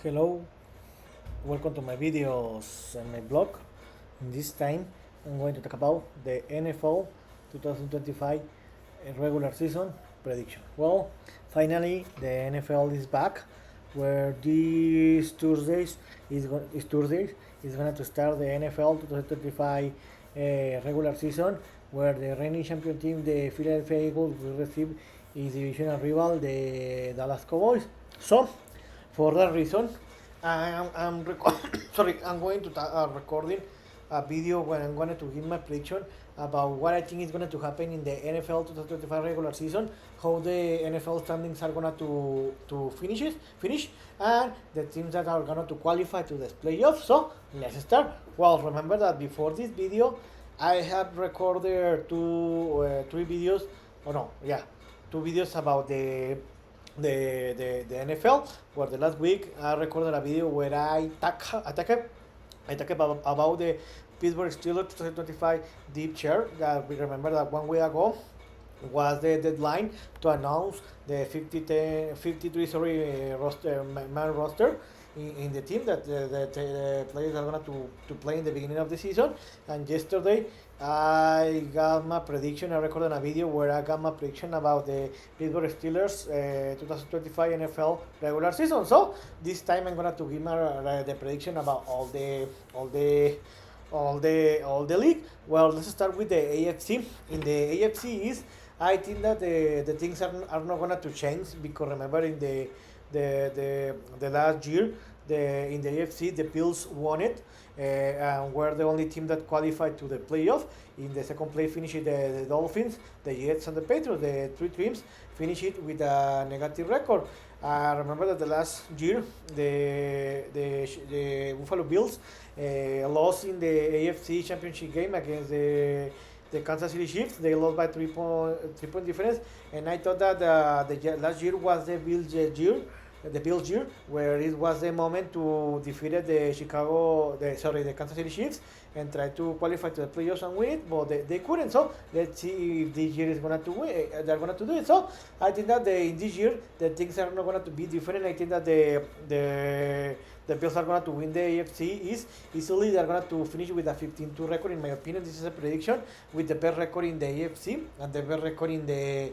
Hello, welcome to my videos and my blog. In this time, I'm going to talk about the NFL 2025 regular season prediction. Well, finally, the NFL is back, where this Tuesday is going to start the NFL 2025 regular season, where the reigning champion team, the Philadelphia Eagles, will receive its divisional rival, the Dallas Cowboys. So, for that reason, I'm going to recording a video where I'm going to give my prediction about what I think is going to happen in the NFL 2025 regular season, how the NFL standings are going to finish, and the teams that are going to qualify to the playoffs. So let's start. Well, remember that before this video, I have recorded three videos. Oh no, yeah, two videos about the NFL, where the last week I recorded a video where I talk about the Pittsburgh Steelers 2025 deep chair. That we remember that 1 week ago was the deadline to announce the 53 man roster in the team that the players are going to play in the beginning of the season. And yesterday I got my prediction. I recorded a video where I got my prediction about the Pittsburgh Steelers 2025 NFL regular season. So this time I'm going to give my the prediction about all the league. Well, let's start with the AFC. In the AFC East, I think that the things are not going to change, because remember in the last year, in the AFC, the Bills won it, and were the only team that qualified to the playoff. In the second place, finished the Dolphins, the Jets, and the Patriots. The three teams finished it with a negative record. Remember that the last year, the Buffalo Bills lost in the AFC Championship game against the Kansas City Chiefs. They lost by 3 point difference, and I thought that the last year was the Bills year, where it was the moment to defeat the Kansas City Chiefs and try to qualify to the playoffs and win it, but they couldn't. So let's see if this year is gonna to win. They're gonna to do it. So I think that in this year the things are not gonna to be different. I think that the Bills are going to win the AFC East easily. They're going to finish with a 15-2 record. In my opinion, this is a prediction, with the best record in the AFC and the best record in the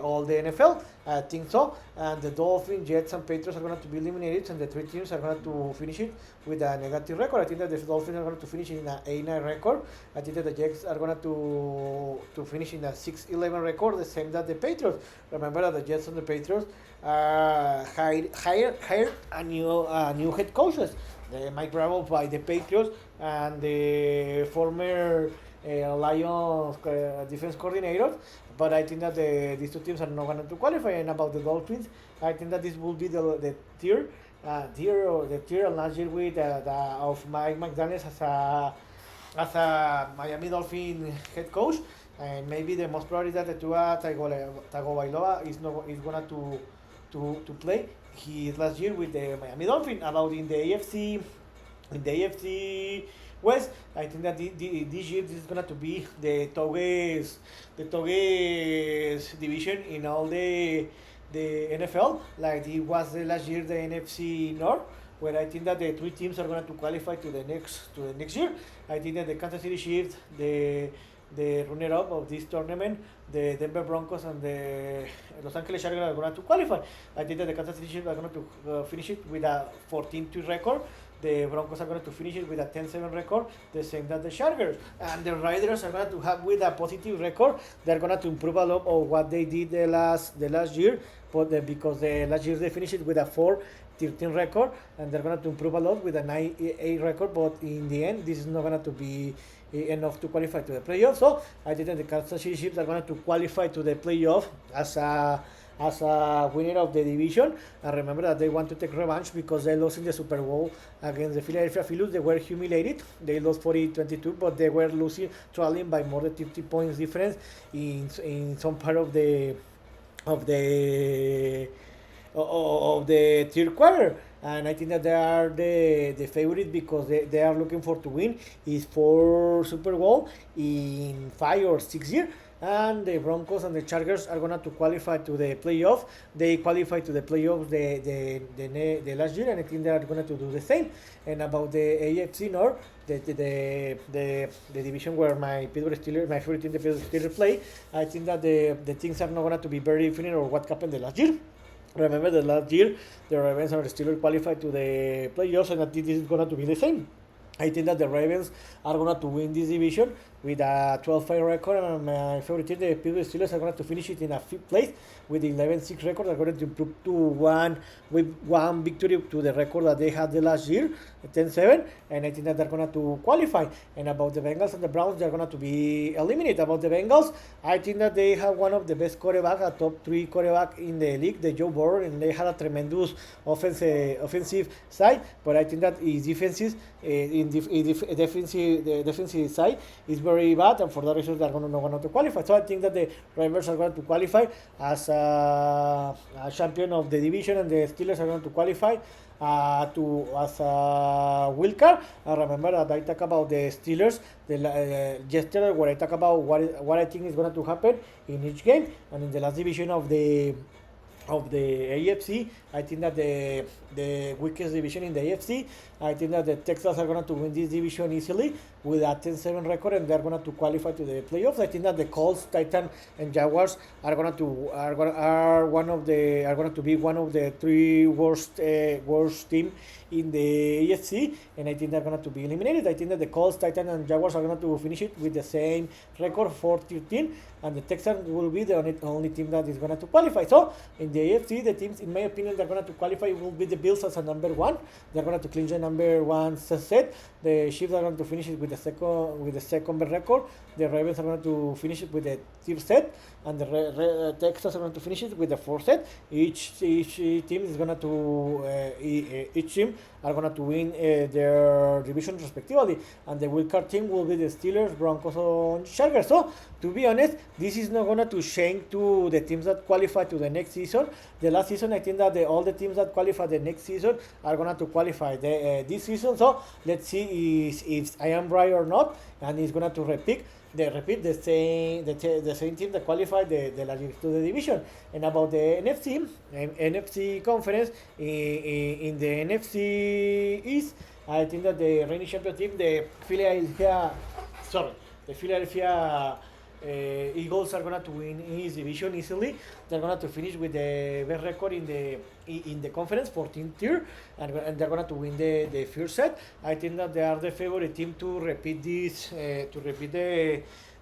all the NFL. I think so. And the Dolphins, Jets, and Patriots are going to be eliminated, and the three teams are going to finish it with a negative record. I think that the Dolphins are going to finish in an 8-9 record. I think that the Jets are going to finish in a 6-11 record, the same that the Patriots. Remember that the Jets and the Patriots hired a new head coaches, the Mike Bravo by the Patriots, and the former Lions defense coordinator. But I think that these two teams are not going to qualify. And about the Dolphins, I think that this will be the tier last year with of Mike McDaniels as a Miami Dolphin head coach. And maybe the most probably that the Tua Tagovailoa is going to play his last year with the Miami Dolphins. About in the AFC West, I think that this year this is gonna to be the toughest division in all the NFL, like it was the last year the NFC North, where I think that the three teams are going to qualify to the next year. I think that the Kansas City Chiefs, the runner-up of this tournament, the Denver Broncos, and the Los Angeles Chargers are going to qualify. I think that the Kansas City Chiefs are going to finish it with a 14-2 record. The Broncos are going to finish it with a 10-7 record, the same that the Chargers. And the Raiders are going to have with a positive record. They're going to improve a lot of what they did the last year, because the last year they finished it with a 4-13 record, and they're going to improve a lot with a 9-8 record. But in the end, this is not going to be enough to qualify to the playoffs. So I think that the Kansas City Chiefs are going to qualify to the playoff as a winner of the division. And remember that they want to take revenge, because they lost in the Super Bowl against the Philadelphia Phillies. They were humiliated. They lost 40-22, but they were trailing by more than 50 points difference in some part of the third quarter. And I think that they are the favorite, because they are looking for to win is for Super Bowl in 5 or 6 years. and the Broncos and the Chargers are gonna to qualify to the playoff. They qualified to the playoffs the last year, and I think they are gonna to do the same. And about the AFC North, the division where my Pittsburgh Steelers, my favorite team, the Pittsburgh Steelers play, I think that the things are not gonna to be very different or what happened the last year. Remember the last year, the Ravens and the Steelers qualified to the playoffs, and I think this is gonna to be the same. I think that the Ravens are going to win this division with a 12-5 record, and my favorite team, the Pittsburgh Steelers, are going to finish it in a fifth place with 11-6 record. They're going to improve to one victory to the record that they had the last year, 10-7, and I think that they're going to qualify. And about the Bengals and the Browns, they're going to be eliminated. About the Bengals, I think that they have one of the best quarterbacks, a top 3 quarterback in the league, the Joe Burrow, and they had a tremendous offensive side, but I think that his defenses the defensive side is very bad, and for that reason they're not going to qualify. So I think that the Ravens are going to qualify as a champion of the division, and the Steelers are going to qualify as a wild card. And remember that I talk about the Steelers yesterday, where I talk about what I think is going to happen in each game, and in the last division of the AFC, I think that the weakest division in the AFC, I think that the Texans are going to win this division easily with a 10-7 record, and they're going to qualify to the playoffs. I think that the Colts, Titans, and Jaguars are going to be one of the 3 worst team in the AFC, and I think they're going to be eliminated. I think that the Colts, Titans, and Jaguars are going to finish it with the same record, 4-13, and the Texans will be the only team that is going to qualify. So in the AFC, the teams, in my opinion, that are going to qualify will be the Bills as a number 1. They're going to clinch the number 1 set. The Chiefs are going to finish it with the second record. The Ravens are going to finish it with the 3rd set, and the Texans are going to finish it with the 4th set. Each team is going to each team are going to win their division respectively, and the wild card team will be the Steelers, Broncos, and Chargers. So to be honest, this is not going to change to the teams that qualify to the next season. The last season, I think that all the teams that qualify the next season are going to qualify this season. So let's see if I am right or not, and it's going to repeat the same team that qualified the last year to the division. And about the NFC conference, in the NFC East, I think that the reigning champion team, the Philadelphia Eagles, are going to win his division easily. They're going to finish with the best record in the conference, 14th tier, and they're going to win the first set. I think that they are the favorite team to repeat this,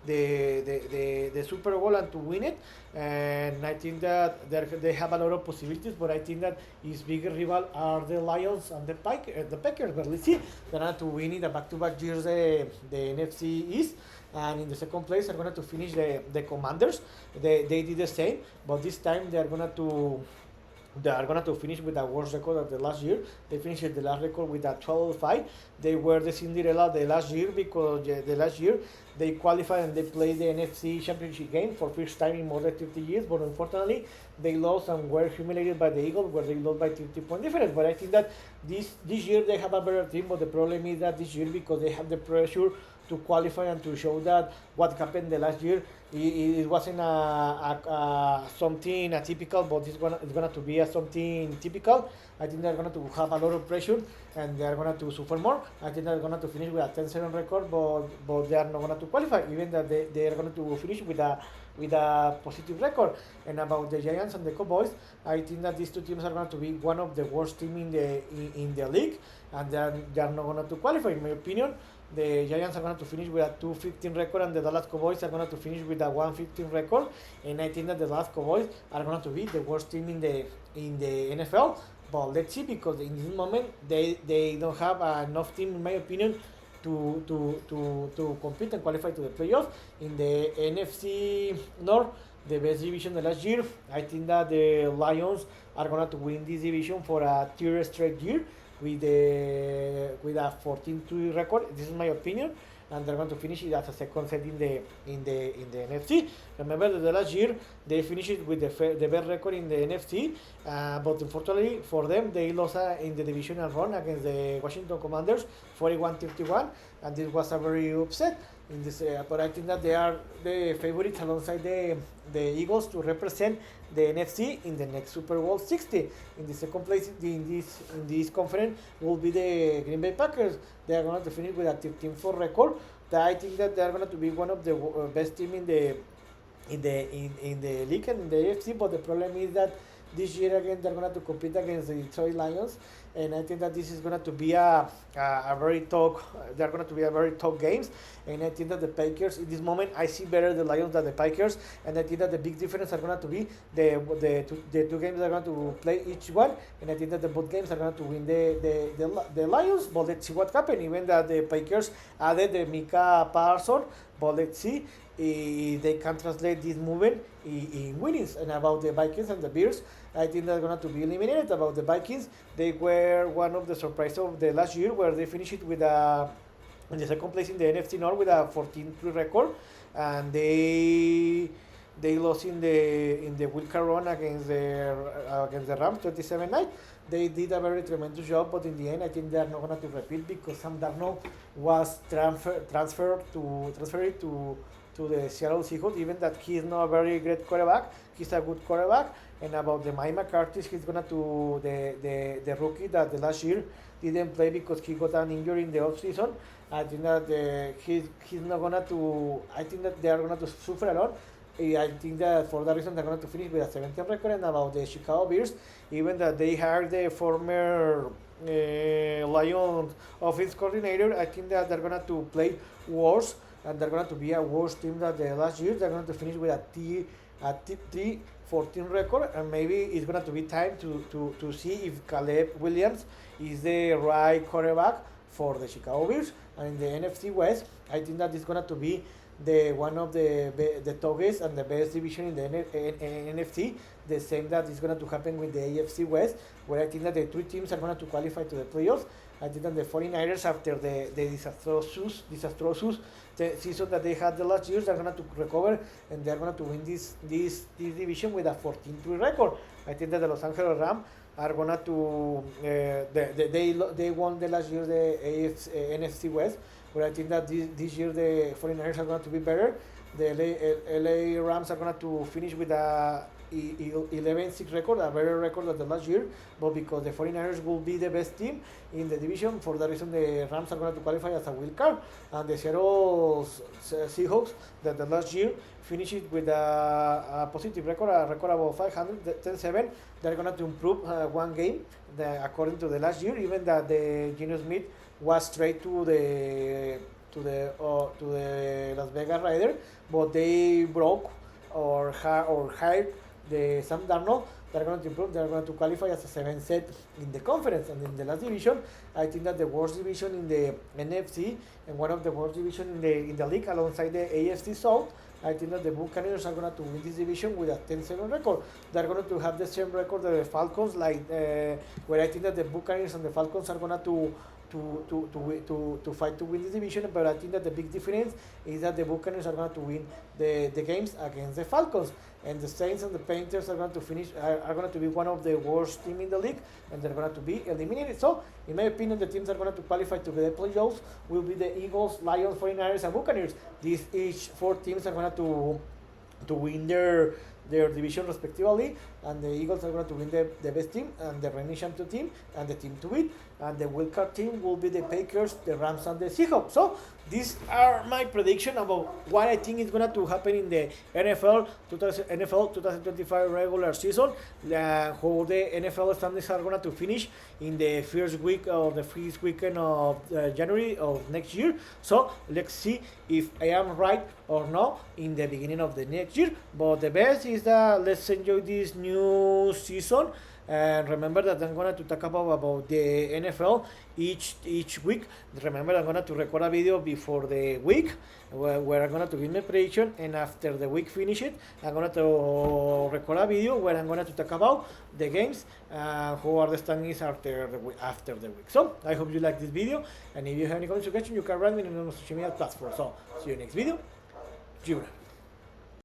the Super Bowl and to win it. And I think that they have a lot of possibilities, but I think that his bigger rival are the Lions and the Packers. But let's see, they're going to win in the back-to-back years the NFC East. And in the second place are going to finish the Commanders. They did the same, but this time they are going to finish with a worse record of the last year. They finished the last record with a 12-5. They were the Cinderella the last year, because the last year they qualified and they played the NFC Championship game for first time in more than 30 years. But unfortunately, they lost and were humiliated by the Eagles, where they lost by 30-point difference. But I think that this year they have a better team. But the problem is that this year, because they have the pressure to qualify and to show that what happened the last year, it wasn't something atypical, but it's gonna to be something typical. I think they're going to have a lot of pressure, and they're going to suffer more. I think they're going to finish with a 10-7 record, but they are not going to qualify, even that they are going to finish with a positive record. And about the Giants and the Cowboys, I think that these two teams are going to be one of the worst teams in the league, and they are not going to qualify, in my opinion. The Giants are going to finish with a 2-15 record, and the Dallas Cowboys are going to finish with a 1-15 record. And I think that the Dallas Cowboys are going to be the worst team in the NFL. But let's see, because in this moment they don't have enough team, in my opinion, to compete and qualify to the playoffs. In the NFC North, the best division the last year, I think that the Lions are going to win this division for a third straight year with a 14-2 record. This is my opinion, and they're going to finish it as a second set in the NFC. Remember that the last year they finished it with the best record in the NFC, but unfortunately for them, they lost in the divisional run against the Washington Commanders, 41-31, and this was a very upset. in this. But I think that they are the favorites alongside the Eagles to represent the NFC in the next Super Bowl 60. In the second place in this conference will be the Green Bay Packers. They are going to finish with a 13-4 record. I think that they are going to be one of the best team in the league and in the AFC. But the problem is that this year again they're going to compete against the Detroit Lions, and I think that this is going to be a very tough. They're going to be a very tough games, and I think that the Packers in this moment I see better the Lions than the Packers, and I think that the big difference are going to be the two games are going to play each one, and I think that the both games are going to win the Lions. But let's see what happens. Even that the Packers added the Micah Parsons, but let's see if they can translate this movement in winnings. And about the Vikings and the Bears, I think they're going to be eliminated. About the Vikings, they were one of the surprises of the last year, where they finished with in the second place in the NFC North with a 14-3 record, and they lost in the wild card run against the Rams 27-9. They did a very tremendous job, but in the end, I think they are not going to repeat, because Sam Darnold was transferred to the Seattle Seahawks. Even that he is not a very great quarterback, he's a good quarterback. And about the Mike McCarthy, he's gonna do the rookie that the last year didn't play because he got an injury in the off season. I think that he's not gonna to. I think that they are gonna to suffer a lot. I think that for that reason they're going to finish with a 17 record. And about the Chicago Bears, even that they hired the former Lions offense coordinator, I think that they're going to play worse, and they're going to be a worse team than the last year. They're going to finish with a 3-14 record, and maybe it's going to be time to see if Caleb Williams is the right quarterback for the Chicago Bears. And in the NFC West, I think that it's going to be one of the toughest and the best division in the NFC. The same that is going to happen with the AFC West, where I think that the three teams are going to qualify to the playoffs. I think that the 49ers, after the disastrous season that they had the last years, are going to recover, and they're going to win this division with a 14-3 record. I think that the Los Angeles Rams are going to they won the last year the NFC West, but I think that this year the 49ers are going to be better. The LA Rams are going to finish with a 11-6 record, a better record than the last year, but because the 49ers will be the best team in the division, for that reason the Rams are going to qualify as a wild card. And the Seattle Seahawks, that the last year finished with a positive record, a record above 500, 10-7. They're going to improve one game, according to the last year, even that the Geno Smith was straight to the Las Vegas Raiders, but they broke or hired the Sam Darnold. They're going to improve. They're going to qualify as a 7 set in the conference. And in the last division, I think that the worst division in the NFC and one of the worst division in the league, alongside the AFC South, I think that the Buccaneers are going to win this division with a 10-7 record. They're going to have the same record that the Falcons, where I think that the Buccaneers and the Falcons are going to fight to win this division. But I think that the big difference is that the Buccaneers are going to win the games against the Falcons, and the Saints and the Panthers are going to be one of the worst team in the league, and they're going to be eliminated. So in my opinion, the teams that are going to qualify to the playoffs will be the Eagles, Lions, 49ers, and Buccaneers. Each four teams are going to win their division respectively, and the Eagles are going to win the best team and the reigning champion team and the team to win, and the wildcard team will be the Packers, the Rams, and the Seahawks. So these are my prediction about what I think is going to happen in the NFL 2025 regular season, how the NFL standings are going to finish in the first week or the first weekend of January of next year. So let's see if I am right or not in the beginning of the next year. But the best is that let's enjoy this new season. And remember that I'm going to talk about the NFL each week. Remember, I'm going to record a video before the week where I'm going to give my prediction, and after the week finishes, I'm going to record a video where I'm going to talk about the games, who are the standings after the week. So I hope you like this video, and if you have any comments or questions, you can write me on the social media platform. So see you next video. Jura.